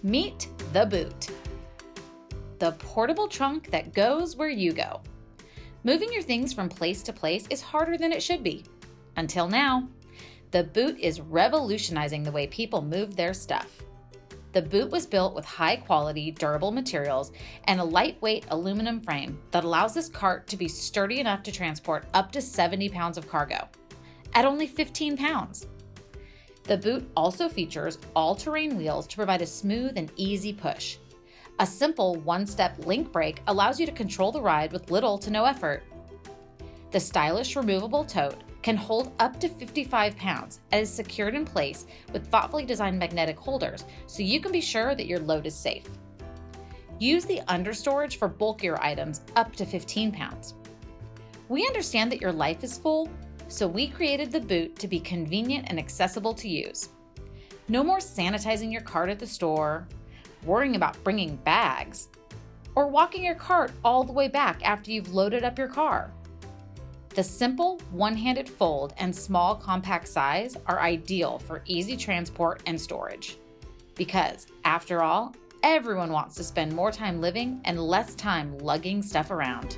Meet the boot, the portable trunk that goes where you go. Moving your things from place to place is harder than it should be. Until now, the boot is revolutionizing the way people move their stuff. The boot was built with high-quality, durable materials and a lightweight aluminum frame that allows this cart to be sturdy enough to transport up to 70 pounds of cargo at only 15 pounds. The boot also features all-terrain wheels to provide a smooth and easy push. A simple one-step link brake allows you to control the ride with little to no effort. The stylish removable tote can hold up to 55 pounds and is secured in place with thoughtfully designed magnetic holders so you can be sure that your load is safe. Use the understorage for bulkier items up to 15 pounds. We understand that your life is full, so we created the boot to be convenient and accessible to use. No more sanitizing your cart at the store, worrying about bringing bags, or walking your cart all the way back after you've loaded up your car. The simple one-handed fold and small compact size are ideal for easy transport and storage. Because, after all, everyone wants to spend more time living and less time lugging stuff around.